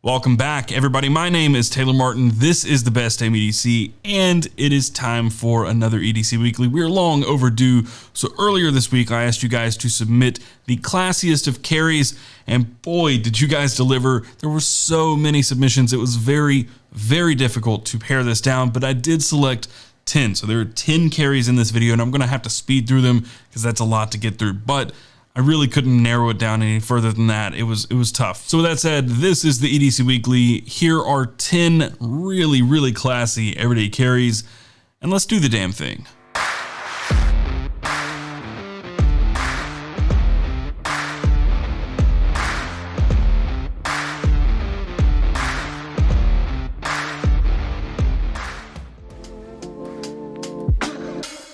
Welcome back, everybody. My name is Taylor Martin. This is the best Damn EDC, and it is time for another EDC Weekly. We're long overdue. So earlier this week, I asked you guys to submit the classiest of carries, and boy, did you guys deliver. There were so many submissions. It was very, very difficult to pare this down, but I did select 10. So there are 10 carries in this video, and I'm going to have to speed through them because that's a lot to get through. But I really couldn't narrow it down any further than that. It was tough. So with that said, this is the EDC Weekly. Here are 10 really, really classy everyday carries, and let's do the damn thing.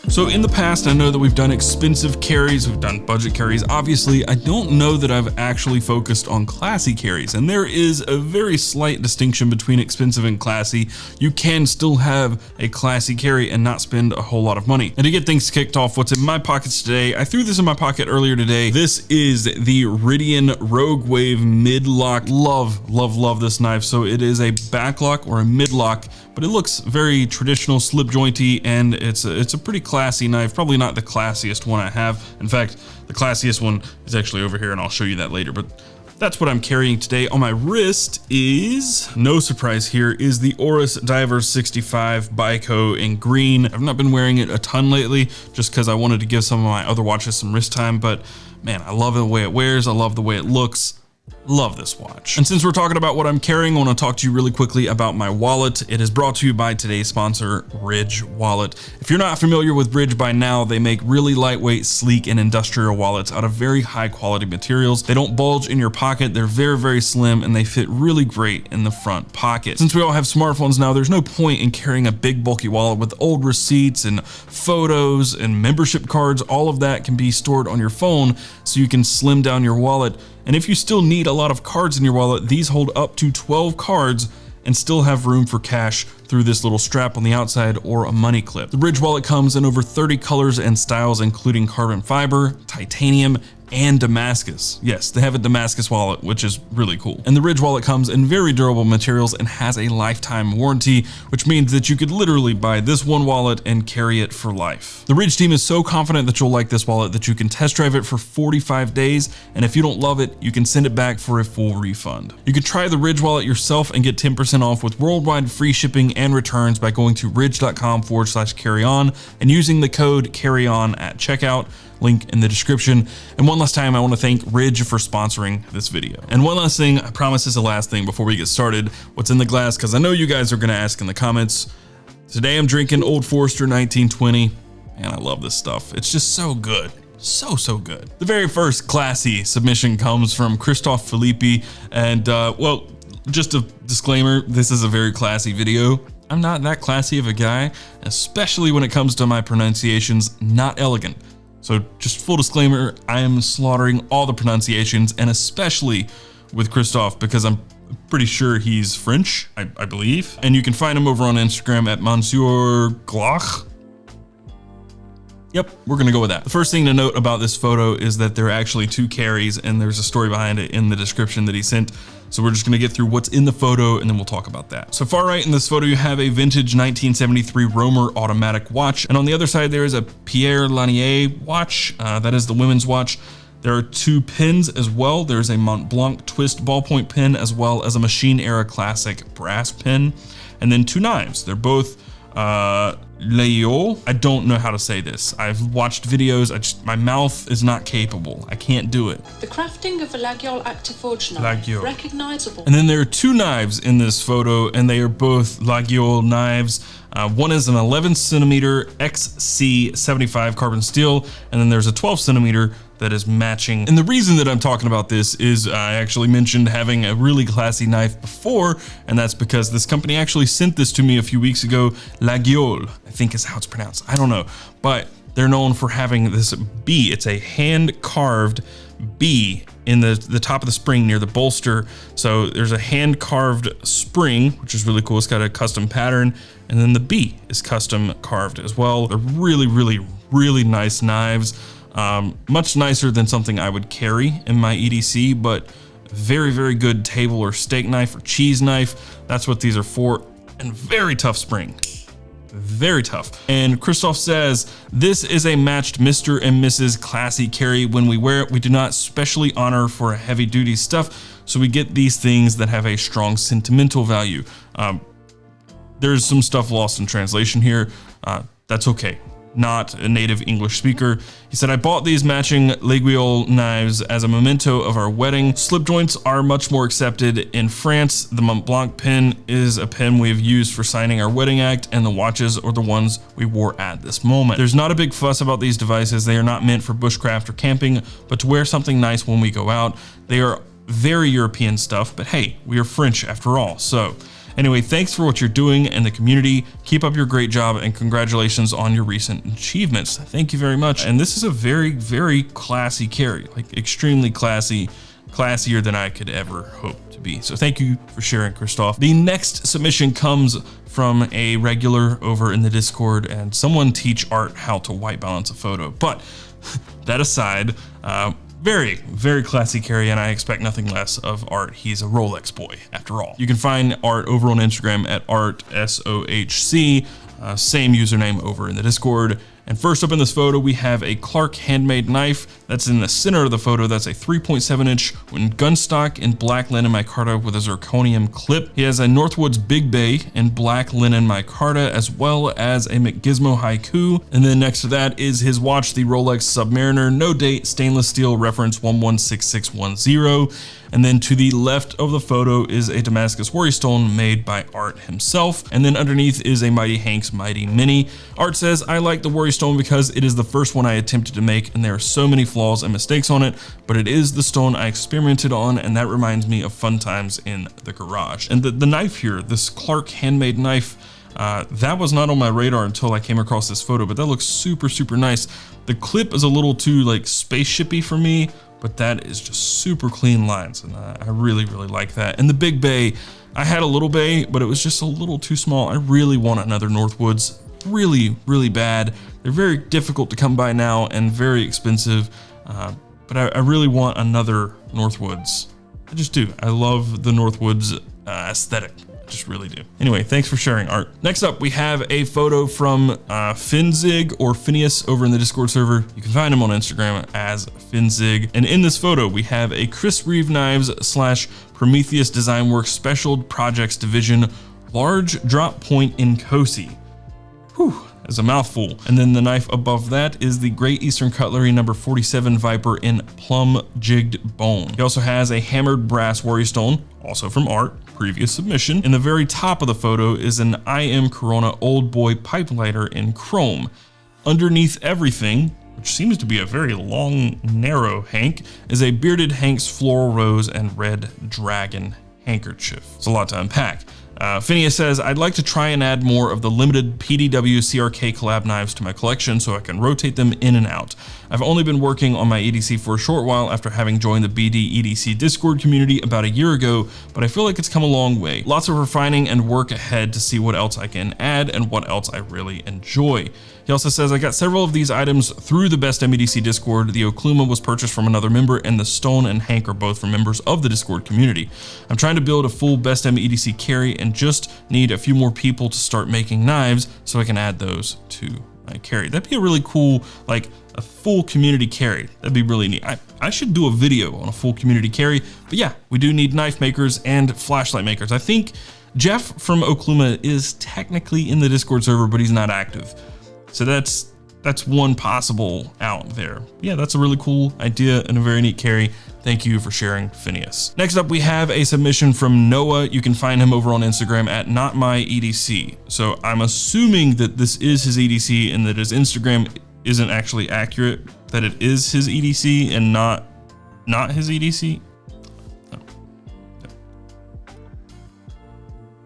So in the past, I know that we've done expensive carries, we've done budget carries. Obviously, I don't know that I've actually focused on classy carries, and there is a very slight distinction between expensive and classy. You can still have a classy carry and not spend a whole lot of money. And to get things kicked off, what's in my pockets today, I threw this in my pocket earlier today. This is the Ridian Rogue Wave mid-lock. Love this knife. So it is a backlock or a mid-lock, but it looks very traditional, slip jointy, and it's a pretty classy knife. Probably not the classiest one I have. In fact, the classiest one is actually over here, and I'll show you that later. But that's what I'm carrying today. On my wrist is, no surprise here, is the Oris Diver 65 Bico in green. I've not been wearing it a ton lately just because I wanted to give some of my other watches some wrist time, but man, I love the way it wears. I love the way it looks. Love this watch. And since we're talking about what I'm carrying, I want to talk to you really quickly about my wallet. It is brought to you by today's sponsor, Bridge Wallet. If you're not familiar with Bridge by now, they make really lightweight, sleek, and industrial wallets out of very high quality materials. They don't bulge in your pocket. They're very, very slim, and they fit really great in the front pocket. Since we all have smartphones now, there's no point in carrying a big bulky wallet with old receipts and photos and membership cards. All of that can be stored on your phone so you can slim down your wallet. And if you still need a lot of cards in your wallet, these hold up to 12 cards and still have room for cash through this little strap on the outside or a money clip. The Bridge wallet comes in over 30 colors and styles, including carbon fiber, titanium, and Damascus. Yes, they have a Damascus wallet, which is really cool. And the Bridge wallet comes in very durable materials and has a lifetime warranty, which means that you could literally buy this one wallet and carry it for life. The Bridge team is so confident that you'll like this wallet that you can test drive it for 45 days. And if you don't love it, you can send it back for a full refund. You can try the Bridge wallet yourself and get 10% off with worldwide free shipping and returns by going to ridge.com/carryon and using the code carryon at checkout. Link in the description. And one last time, I want to thank Ridge for sponsoring this video. And one last thing, I promise is the last thing before we get started. What's in the glass? Because I know you guys are going to ask in the comments. Today I'm drinking Old Forester 1920, and I love this stuff. It's just so good. So good. The very first classy submission comes from Christophe Filipi, and well, just a disclaimer, this is a very classy video. I'm not that classy of a guy, especially when it comes to my pronunciations, not elegant. So just full disclaimer, I am slaughtering all the pronunciations, and especially with Christophe, because I'm pretty sure he's French, I believe. And you can find him over on Instagram at Monsieur Gloch. Yep, we're gonna go with that. The first thing to note about this photo is that there are actually 2 carries, and there's a story behind it in the description that he sent. So we're just gonna get through what's in the photo, and then we'll talk about that. So far right in this photo, you have a vintage 1973 Romer automatic watch. And on the other side, there is a Pierre Lanier watch. That is the women's watch. There are 2 pins as well. There's a Mont Blanc twist ballpoint pin, as well as a Machine Era Classic brass pin. And then 2 knives. They're both Layo. I don't know how to say this. I've watched videos. My mouth is not capable. I can't do it. The crafting of a Laguiole Actiforge knife, recognizable. And then there are 2 knives in this photo, and they are both Laguiole knives. One is an 11 centimeter XC75 carbon steel, and then there's a 12 centimeter that is matching. And the reason that I'm talking about this is I actually mentioned having a really classy knife before, and that's because this company actually sent this to me a few weeks ago. Laguiole, I think is how it's pronounced. I don't know, but they're known for having this B. It's a hand carved B in the top of the spring near the bolster. So there's a hand carved spring, which is really cool. It's got a custom pattern, and then the B is custom carved as well. They're really nice knives. Much nicer than something I would carry in my EDC, but Very, very good table or steak knife or cheese knife. That's what these are for. And very tough spring. Very tough. And Christophe says, this is a matched Mr. and Mrs. classy carry. When we wear it, we do not specially honor for heavy duty stuff. So we get these things that have a strong sentimental value. There's some stuff lost in translation here. That's okay. Not a native English speaker. He said, I bought these matching Laguiole knives as a memento of our wedding. Slip joints are much more accepted in France. The Mont Blanc pen is a pen we have used for signing our wedding act, and the watches are the ones we wore at this moment. There's not a big fuss about these devices. They are not meant for bushcraft or camping, but to wear something nice when we go out. They are very European stuff, but hey, we are French after all. So anyway, thanks for what you're doing in the community. Keep up your great job, and congratulations on your recent achievements. Thank you very much. And this is a very, very classy carry, like extremely classy, classier than I could ever hope to be. So thank you for sharing, Christophe. The next submission comes from a regular over in the Discord, and someone teach Art how to white balance a photo. But that aside, very, very classy carry, and I expect nothing less of Art. He's a Rolex boy, after all. You can find Art over on Instagram at ArtSOHC, same username over in the Discord. And first up in this photo, we have a Clark handmade knife. That's in the center of the photo. That's a 3.7 inch gun stock in black linen micarta with a zirconium clip. He has a Northwoods Big Bay in black linen micarta, as well as a McGizmo Haiku. And then next to that is his watch, the Rolex Submariner, no date, stainless steel, reference 116610. And then to the left of the photo is a Damascus worry stone made by Art himself. And then underneath is a Mighty Hanks Mighty Mini. Art says, I like the worry stone because it is the first one I attempted to make, and there are so many flaws and mistakes on it, but it is the stone I experimented on, and that reminds me of fun times in the garage. And the knife here, this Clark handmade knife, that was not on my radar until I came across this photo, but that looks super, super nice. The clip is a little too like spaceshipy for me, but that is just super clean lines, and I really, really like that. And the Big Bay, I had a little bay, but it was just a little too small. I really want another Northwoods, really, really bad. They're very difficult to come by now and very expensive, but I really want another Northwoods. I just do. I love the Northwoods aesthetic. I just really do. Anyway, thanks for sharing, Art. Next up, we have a photo from Phinzig or Phineus over in the Discord server. You can find him on Instagram as Phinzig. And in this photo, we have a Chris Reeve Knives / Prometheus Design Works Special Projects Division large drop point in Cosi. Whew. As a mouthful. And then the knife above that is the Great Eastern Cutlery number 47 Viper in plum jigged bone. He also has a hammered brass worry stone, also from Art, previous submission. In the very top of the photo is an IM Corona Old Boy pipe lighter in chrome. Underneath everything, which seems to be a very long, narrow hank, is a bearded Hank's floral rose and red dragon handkerchief. It's a lot to unpack. Phineus says, I'd like to try and add more of the limited PDW CRK collab knives to my collection so I can rotate them in and out. I've only been working on my EDC for a short while after having joined the BD EDC Discord community about a year ago, but I feel like it's come a long way. Lots of refining and work ahead to see what else I can add and what else I really enjoy. He also says, I got several of these items through the Best MEDC Discord. The Okluma was purchased from another member, and the stone and hank are both from members of the Discord community. I'm trying to build a full Best MEDC carry and just need a few more people to start making knives so I can add those to my carry. That'd be a really cool, like a full community carry. That'd be really neat. I should do a video on a full community carry, but yeah, we do need knife makers and flashlight makers. I think Jeff from Okluma is technically in the Discord server, but he's not active. So that's one possible out there. Yeah, that's a really cool idea and a very neat carry. Thank you for sharing, Phineus. Next up, we have a submission from Noah. You can find him over on Instagram at NotMyEDC. So I'm assuming that this is his EDC and that his Instagram isn't actually accurate, that it is his EDC and not his EDC.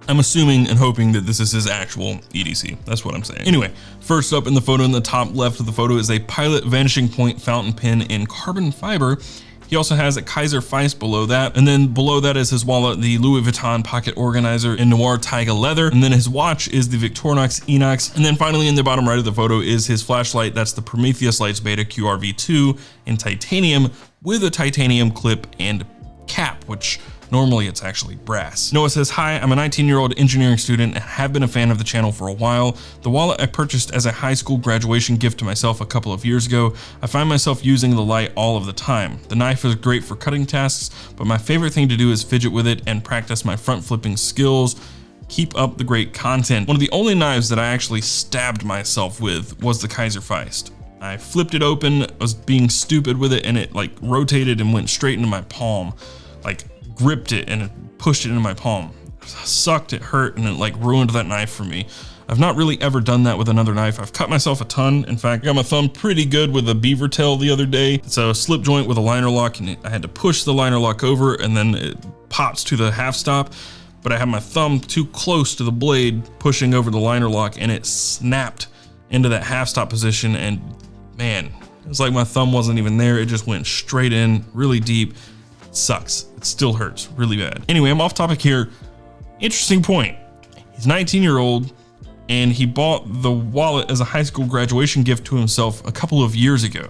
I'm assuming and hoping that this is his actual EDC. That's what I'm saying. Anyway, first up in the photo in the top left of the photo is a Pilot Vanishing Point fountain pen in carbon fiber. He also has a Kaiser Feist below that. And then below that is his wallet, the Louis Vuitton pocket organizer in noir taiga leather. And then his watch is the Victorinox Enox. And then finally in the bottom right of the photo is his flashlight. That's the Prometheus Lights Beta QRV2 in titanium with a titanium clip and cap, which normally it's actually brass. Noah says, hi, I'm a 19-year-old engineering student and have been a fan of the channel for a while. The wallet I purchased as a high school graduation gift to myself a couple of years ago. I find myself using the light all of the time. The knife is great for cutting tasks, but my favorite thing to do is fidget with it and practice my front flipping skills. Keep up the great content. One of the only knives that I actually stabbed myself with was the Kaiser Feist. I flipped it open, was being stupid with it, and it like rotated and went straight into my palm. Like gripped it and it pushed it into my palm. It sucked, it hurt, and it like ruined that knife for me. I've not really ever done that with another knife. I've cut myself a ton. In fact, I got my thumb pretty good with a beaver tail the other day. It's a slip joint with a liner lock, and I had to push the liner lock over and then it pops to the half stop. But I had my thumb too close to the blade pushing over the liner lock, and it snapped into that half stop position, and man, it was like my thumb wasn't even there. It just went straight in really deep. It sucks. It still hurts really bad. Anyway, I'm off topic here. Interesting point. He's 19-year-old and he bought the wallet as a high school graduation gift to himself a couple of years ago.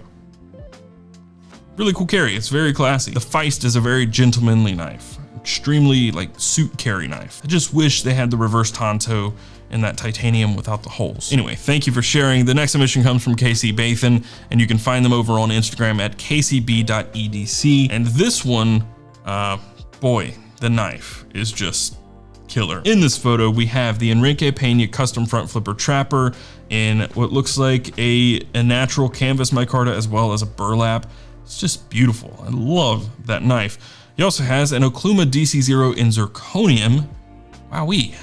Really cool carry. It's very classy. The Feist is a very gentlemanly knife. Extremely like suit carry knife. I just wish they had the reverse tanto in that titanium without the holes. Anyway, thank you for sharing. The next submission comes from KC Bathan, and you can find them over on Instagram at kcb.edc. And this one, boy, the knife is just killer. In this photo, we have the Enrique Pena custom front flipper trapper in what looks like a natural canvas micarta as well as a burlap. It's just beautiful. I love that knife. He also has an Okluma DC0 in zirconium. Wowee.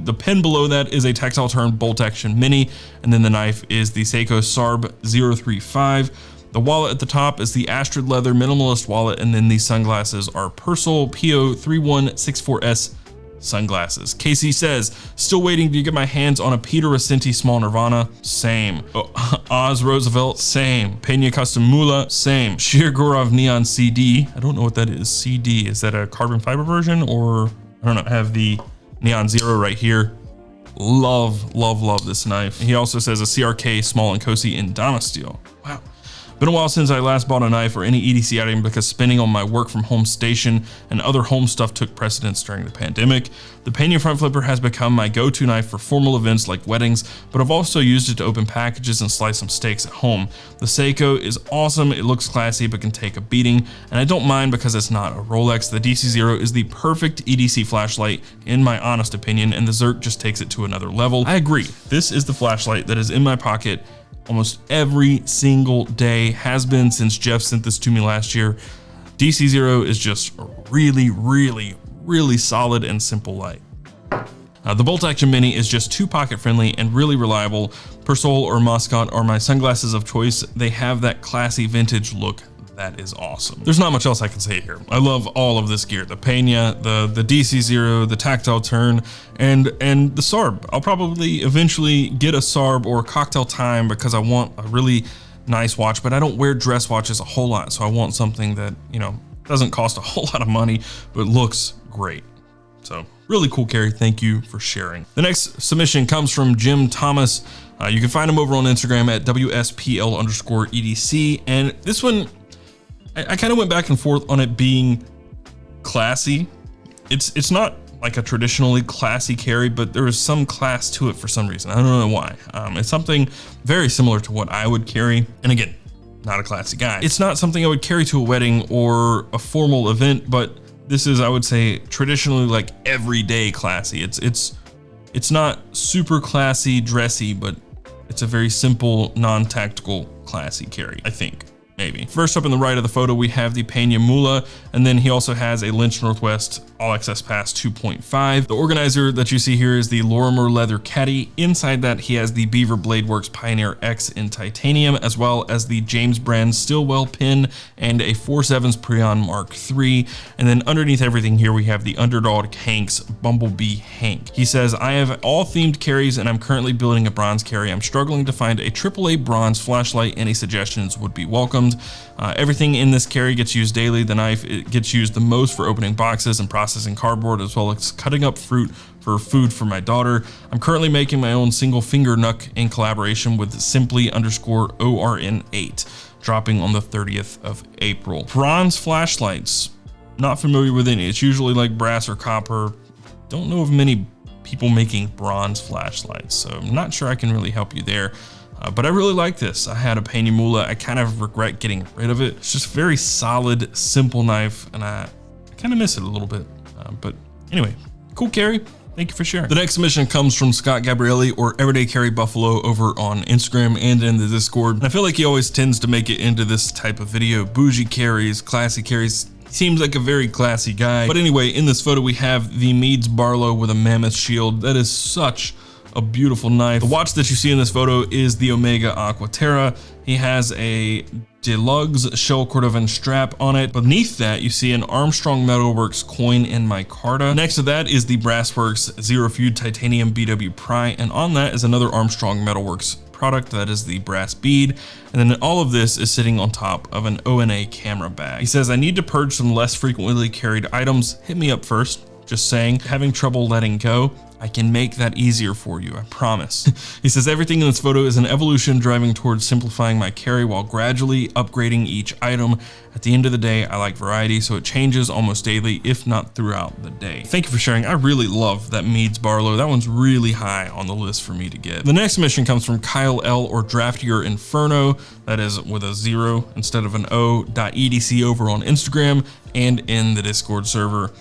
The pin below that is a tactile turn bolt action mini, and then the knife is the Seiko Sarb 035. The wallet at the top is the Astrid leather minimalist wallet, and then these sunglasses are Persol PO3164S sunglasses. Casey says, still waiting to get my hands on a Peter Rossetti small Nirvana. Same. Oz Roosevelt. Same. Pena Custom Mula. Same. Shirgorov Neon CD. I don't know what that is. CD. Is that a carbon fiber version, or I don't know. I have the Neon Zero right here. Love, love, love this knife. He also says a CRK small and Cosi in Dama steel. Wow. Been a while since I last bought a knife or any EDC item because spending on my work from home station and other home stuff took precedence during the pandemic. The Pena front flipper has become my go-to knife for formal events like weddings, but I've also used it to open packages and slice some steaks at home. The Seiko is awesome, it looks classy but can take a beating, and I don't mind because it's not a Rolex. The DC0 is the perfect EDC flashlight in my honest opinion, and the Zerk just takes it to another level. I agree, this is the flashlight that is in my pocket almost every single day, has been since Jeff sent this to me last year. DC0 is just a really, really, really solid and simple light. The bolt action mini is just too pocket friendly and really reliable. Persol or Moscot are my sunglasses of choice. They have that classy vintage look. That is awesome. There's not much else I can say here. I love all of this gear. The Pena, the DC0, the tactile turn, and the Sarb. I'll probably eventually get a Sarb or a Cocktail Time because I want a really nice watch, but I don't wear dress watches a whole lot, so I want something that, you know, doesn't cost a whole lot of money, but looks great. So really cool carry. Thank you for sharing. The next submission comes from Jim Thomas. You can find him over on Instagram at WSPL_EDC. And this one, I kind of went back and forth on it being classy. It's not like a traditionally classy carry, but there is some class to it for some reason. I don't know why. It's something very similar to what I would carry. And again, not a classy guy. It's not something I would carry to a wedding or a formal event, but this is, I would say, traditionally like everyday classy. It's not super classy, dressy, but it's a very simple, non-tactical, classy carry, I think. Maybe. First up in the right of the photo, we have the Pena Mula, and then he also has a Lynch Northwest All Access Pass 2.5. The organizer that you see here is the Lorimer Leather Caddy. Inside that, he has the Beaver Blade Works Pioneer X in titanium, as well as the James Brand Stillwell pin and a 4.7's Prion Mark III. And then underneath everything here, we have the Underdog Hank's Bumblebee Hank. He says, I have all themed carries and I'm currently building a bronze carry. I'm struggling to find a AAA bronze flashlight. Any suggestions would be welcomed. Everything in this carry gets used daily. The knife, it gets used the most for opening boxes and processing cardboard, as well as cutting up fruit for food for my daughter. I'm currently making my own single finger nook in collaboration with simply_ORN8, dropping on the 30th of April. Bronze flashlights. Not familiar with any. It's usually like brass or copper. Don't know of many people making bronze flashlights, so I'm not sure I can really help you there. But I really like this. I had a Penimula. I kind of regret getting rid of it. It's just a very solid, simple knife, and I kind of miss it a little bit. But anyway, cool carry. Thank you for sharing. The next submission comes from Scott Gabrielli, or Everyday Carry Buffalo, over on Instagram and in the Discord. And I feel like he always tends to make it into this type of video. Bougie carries, classy carries. Seems like a very classy guy. But anyway, in this photo we have the Meads Barlow with a mammoth shield. That is such a beautiful knife. The watch that you see in this photo is the Omega Aquaterra. He has a Deluxe shell cordovan strap on it. Beneath that, you see an Armstrong Metalworks coin in micarta. Next to that is the Brassworks Zero Feud Titanium BW Pry, and on that is another Armstrong Metalworks product, that is the brass bead. And then all of this is sitting on top of an ONA camera bag. He says, I need to purge some less frequently carried items. Hit me up first. Just saying, having trouble letting go. I can make that easier for you, I promise. He says, everything in this photo is an evolution driving towards simplifying my carry while gradually upgrading each item. At the end of the day, I like variety, so it changes almost daily, if not throughout the day. Thank you for sharing. I really love that Meads Barlow. That one's really high on the list for me to get. The next submission comes from Kyle L, or Draftier Inferno. That is with a 0 instead of an O, .edc over on Instagram and in the Discord server.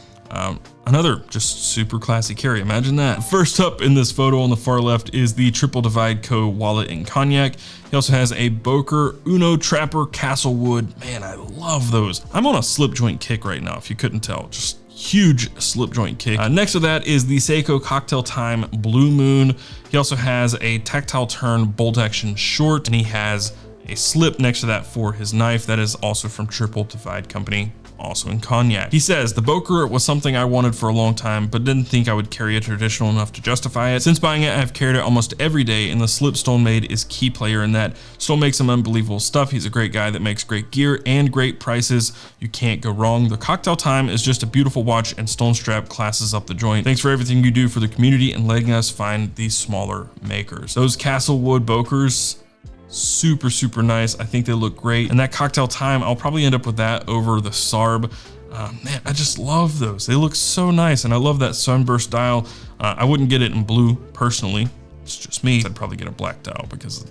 Another just super classy carry, imagine that. First up in this photo on the far left is the Triple Divide Co. wallet in cognac. He also has a Boker Uno Trapper Castlewood. Man, I love those. I'm on a slip joint kick right now, if you couldn't tell. Just huge slip joint kick. Next to that is the Seiko Cocktail Time Blue Moon. He also has a tactile turn bolt action short, and he has a slip next to that for his knife. That is also from Triple Divide Company, also in cognac. He says, the Boker was something I wanted for a long time, but didn't think I would carry it traditional enough to justify it. Since buying it, I've carried it almost every day, and the slip Stone made is key player in that. Stone makes some unbelievable stuff. He's a great guy that makes great gear and great prices. You can't go wrong. The Cocktail Time is just a beautiful watch, and Stone Strap classes up the joint. Thanks for everything you do for the community and letting us find these smaller makers. Those Castlewood Bokers, super, super nice. I think they look great. And that Cocktail Time, I'll probably end up with that over the Sarb. Man, I just love those. They look so nice. And I love that sunburst dial. I wouldn't get it in blue personally. It's just me. I'd probably get a black dial because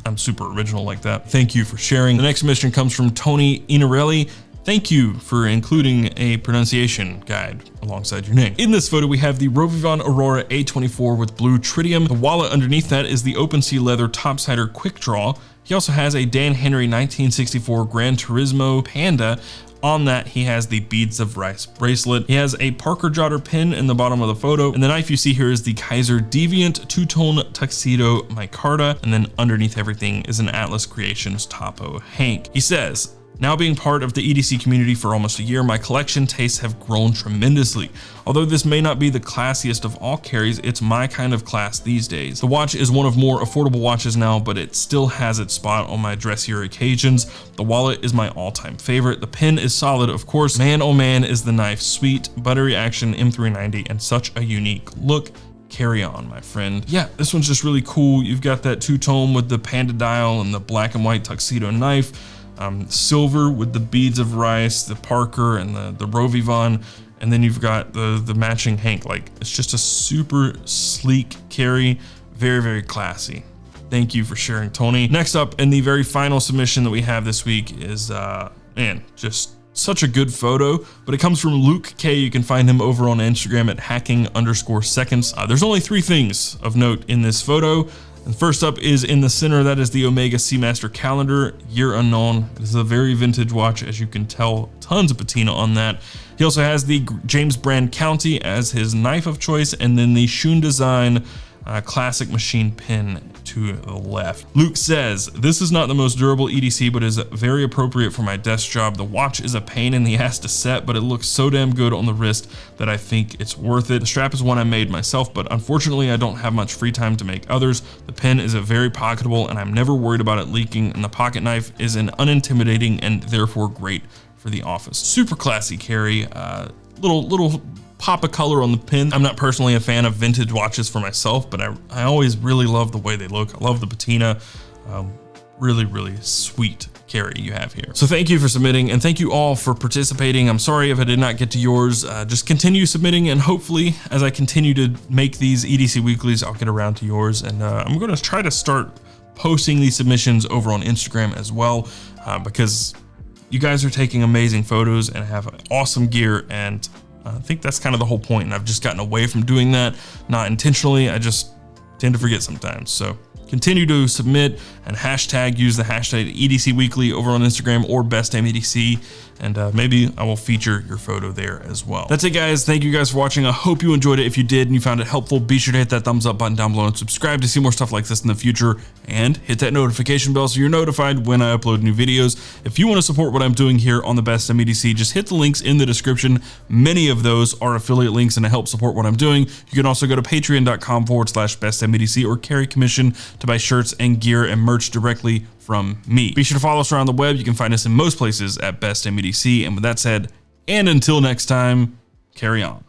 I'm super original like that. Thank you for sharing. The next submission comes from Tony Iannarelli. Thank you for including a pronunciation guide alongside your name. In this photo, we have the Rovivon Aurora A24 with blue tritium. The wallet underneath that is the Open Sea Leather Topsider Quick Draw. He also has a Dan Henry 1964 Gran Turismo Panda. On that, he has the Beads of Rice bracelet. He has a Parker Jotter pin in the bottom of the photo. And the knife you see here is the Kaiser Deviant two-tone tuxedo micarta. And then underneath everything is an Atlas Creations Topo Hank. He says, now being part of the EDC community for almost a year, my collection tastes have grown tremendously. Although this may not be the classiest of all carries, it's my kind of class these days. The watch is one of more affordable watches now, but it still has its spot on my dressier occasions. The wallet is my all-time favorite. The pin is solid, of course. Man, oh man, is the knife sweet, buttery action M390, and such a unique look. Carry on, my friend. Yeah, this one's just really cool. You've got that two-tone with the Panda dial and the black and white tuxedo knife. Silver with the Beads of Rice, the Parker, and the Rovivon, and then you've got the matching Hank. Like, it's just a super sleek carry, very, very classy. Thank you for sharing, Tony. Next up, in the very final submission that we have this week is, man, just such a good photo, but it comes from Luke K. You can find him over on Instagram at hacking_seconds. There's only 3 things of note in this photo. And first up is in the center, that is the Omega Seamaster calendar, year unknown. This is a very vintage watch, as you can tell, tons of patina on that. He also has the James Brand County as his knife of choice, and then the Shun Design classic machine pin to the left. Luke says, this is not the most durable EDC, but is very appropriate for my desk job. The watch is a pain in the ass to set, but it looks so damn good on the wrist that I think it's worth it. The strap is one I made myself, but unfortunately I don't have much free time to make others. The pin is a very pocketable, and I'm never worried about it leaking, and the pocket knife is an unintimidating and therefore great for the office. Super classy carry, little pop of color on the pin. I'm not personally a fan of vintage watches for myself, but I always really love the way they look. I love the patina. really sweet carry you have here. So thank you for submitting, and thank you all for participating. I'm sorry if I did not get to yours. Just continue submitting, and hopefully as I continue to make these EDC weeklies, I'll get around to yours. And I'm going to try to start posting these submissions over on Instagram as well, because you guys are taking amazing photos and have awesome gear, and I think that's kind of the whole point. And I've just gotten away from doing that, not intentionally. I just tend to forget sometimes. So continue to submit and use the hashtag EDC Weekly over on Instagram or Damn EDC, and maybe I will feature your photo there as well. That's it, guys. Thank you guys for watching. I hope you enjoyed it. If you did and you found it helpful, be sure to hit that thumbs up button down below and subscribe to see more stuff like this in the future, and hit that notification bell so you're notified when I upload new videos. If you want to support what I'm doing here on the Damn EDC, just hit the links in the description. Many of those are affiliate links and to help support what I'm doing. You can also go to patreon.com/Damn EDC or carry commission to buy shirts and gear and merch directly from me. Be sure to follow us around the web. You can find us in most places at Damn EDC. And with that said, and until next time, carry on.